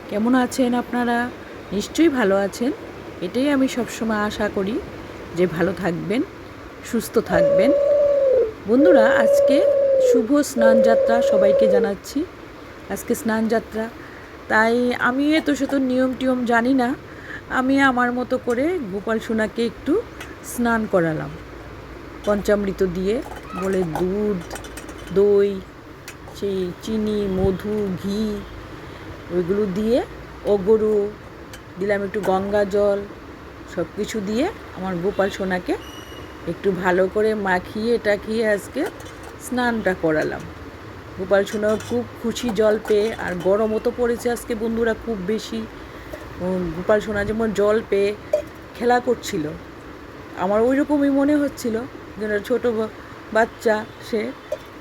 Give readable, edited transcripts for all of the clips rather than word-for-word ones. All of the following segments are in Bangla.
কেমন আছেন আপনারা? নিশ্চয়ই ভালো আছেন। এটাই আমি সবসময় আশা করি যে ভালো থাকবেন, সুস্থ থাকবেন। বন্ধুরা, আজকে শুভ স্নানযাত্রা সবাইকে জানাচ্ছি। আজকে স্নানযাত্রা, তাই আমি শত নিয়ম টিয়ম জানি না। আমি আমার মতো করে গোপাল সোনাকে একটু স্নান করালাম পঞ্চামৃত দিয়ে, বলে দুধ, দই, সেই চিনি, মধু, ঘি ওইগুলো দিয়ে, অগরু দিলাম, একটু গঙ্গা জল, সব কিছু দিয়ে আমার গোপাল সোনাকে একটু ভালো করে মাখিয়ে টাখিয়ে আজকে স্নানটা করালাম। গোপাল সোনাও খুব খুশি জল পেয়ে। আর গরমও তো পড়েছে আজকে বন্ধুরা খুব বেশি। গোপাল সোনা যেমন জল পেয়ে খেলা করছিল, আমার ওই রকমই মনে হচ্ছিল যেন ছোটো বাচ্চা, সে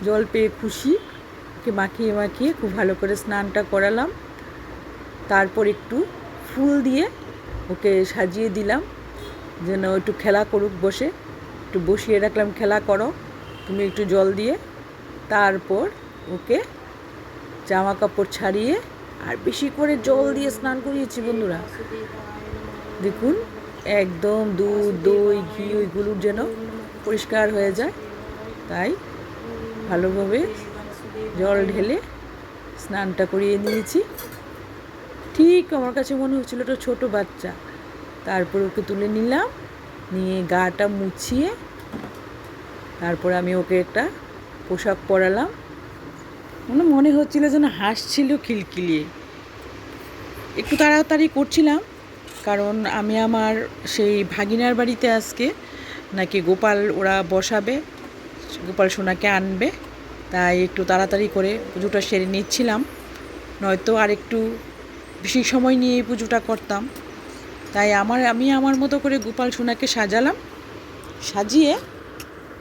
জল পেয়ে খুশি। ওকে মাখিয়ে মাখিয়ে খুব ভালো করে স্নানটা করালাম। তারপর একটু ফুল দিয়ে ওকে সাজিয়ে দিলাম যেন একটু খেলা করুক বসে। একটু বসিয়ে রাখলাম, খেলা করো তুমি একটু জল দিয়ে। তারপর ওকে জামা কাপড় ছাড়িয়ে আর বেশি করে জল দিয়ে স্নান করিয়েছি বন্ধুরা। দেখুন, একদম দুধ, দই, ঘি ওইগুলোর যেন পরিষ্কার হয়ে যায়, তাই ভালোভাবে জল ঢেলে স্নানটা করিয়ে নিয়েছি। ঠিক আমার কাছে মনে হচ্ছিল একটা ছোটো বাচ্চা। তারপর ওকে তুলে নিলাম, নিয়ে গাটা মুছিয়ে তারপর আমি ওকে একটা পোশাক পরালাম। মনে হচ্ছিল যেন হাসছিল খিলখিলিয়ে। একটু তাড়াতাড়ি করছিলাম, কারণ আমি আমার সেই ভাগিনার বাড়িতে আজকে নাকি গোপাল ওরা বসাবে, গোপাল সোনাকে আনবে, তাই একটু তাড়াতাড়ি করে পুজোটা সেরে নিচ্ছিলাম। নয়তো আর একটু বেশি সময় নিয়ে এই পুজোটা করতাম। তাই আমি আমার মতো করে গোপাল সোনাকে সাজালাম। সাজিয়ে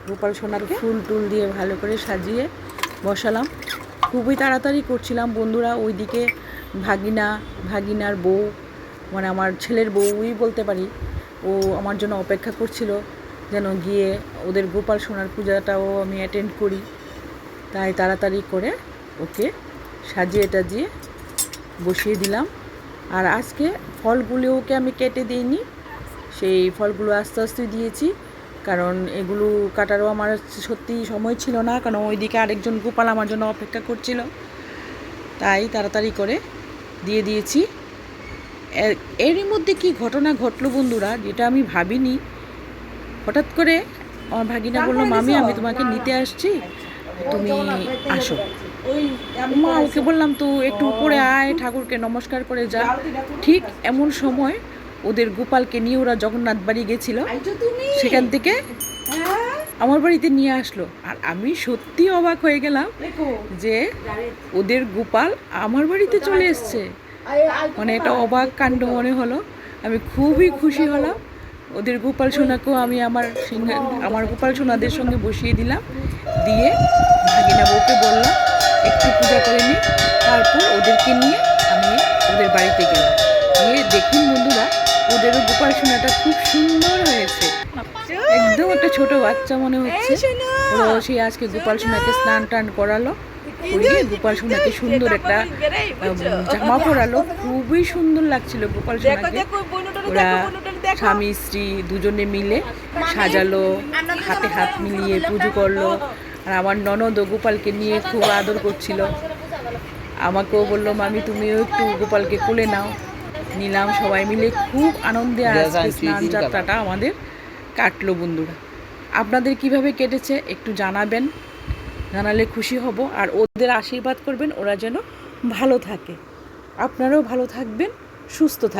গোপাল সোনাকে ফুল টুল দিয়ে ভালো করে সাজিয়ে বসালাম। খুবই তাড়াতাড়ি করছিলাম বন্ধুরা। ওইদিকে ভাগিনার বউ, মানে আমার ছেলের বউই বলতে পারি, ও আমার জন্য অপেক্ষা করছিল যেন গিয়ে ওদের গোপাল সোনার পূজাটাও আমি অ্যাটেন্ড করি। তাই তাড়াতাড়ি করে ওকে সাজিয়ে টাজিয়ে বসিয়ে দিলাম। আর আজকে ফলগুলো ওকে আমি কেটে দিইনি, সেই ফলগুলো আস্তে আস্তে দিয়েছি, কারণ এগুলো কাটারও আমার সত্যি সময় ছিল না, কারণ ওইদিকে আরেকজন গোপাল আমার জন্য অপেক্ষা করছিল। তাই তাড়াতাড়ি করে দিয়ে দিয়েছি। এরই মধ্যে কি ঘটনা ঘটলো বন্ধুরা, যেটা আমি ভাবিনি। হঠাৎ করে আমার ভাগিনা বললো, মামি আমি তোমাকে নিতে আসছি, তুমি আসো। মা ওকে বললাম, তো একটু উপরে আয়, ঠাকুরকে নমস্কার করে যা। ঠিক এমন সময় ওদের গোপালকে নিয়ে ওরা জগন্নাথ বাড়ি গেছিল, সেখান থেকে আমার বাড়িতে নিয়ে আসলো। আর আমি সত্যি অবাক হয়ে গেলাম যে ওদের গোপাল আমার বাড়িতে চলে এসছে। মানে এটা অবাক কাণ্ড মনে হলো। আমি খুবই খুশি হলাম। ওদের গোপাল সোনাকেও আমি আমার গোপাল সোনাদের সঙ্গে বসিয়ে দিলাম, দিয়ে ভাগিনা বউকে বললাম একটু পূজা করে নিই। তারপর ওদেরকে নিয়ে আমি ওদের বাড়িতে গেলাম। গিয়ে দেখুন বন্ধুরা, ওদেরও গোপাল সোনাটা খুব সুন্দর হয়েছে, একদম একটা ছোট বাচ্চা মনে হচ্ছে। ও সেই আজকে গোপাল সোনাকে স্নান টান করালো, করিয়ে গোপাল সোনাকে সুন্দর একটা জামা পরালো। খুবই সুন্দর লাগছিল গোপাল সোনাকে। ওরা স্বামী স্ত্রী দুজনে মিলে সাজালো, হাতে হাত মিলিয়ে পুজো করলো। আর আমার ননদ গোপালকে নিয়ে খুব আদর করছিল। আমাকেও বললো, মামি তুমিও একটু গোপালকে কোলে নাও। নিলাম, সবাই মিলে খুব আনন্দে আজকে স্নান যাত্রাটা আমাদের কাটলো বন্ধুরা। আপনাদের কিভাবে কেটেছে একটু জানাবেন, জানালে খুশি হব। আর ওদের আশীর্বাদ করবেন ওরা যেন ভালো থাকে। আপনারাও ভালো থাকবেন, সুস্থ থাকবেন।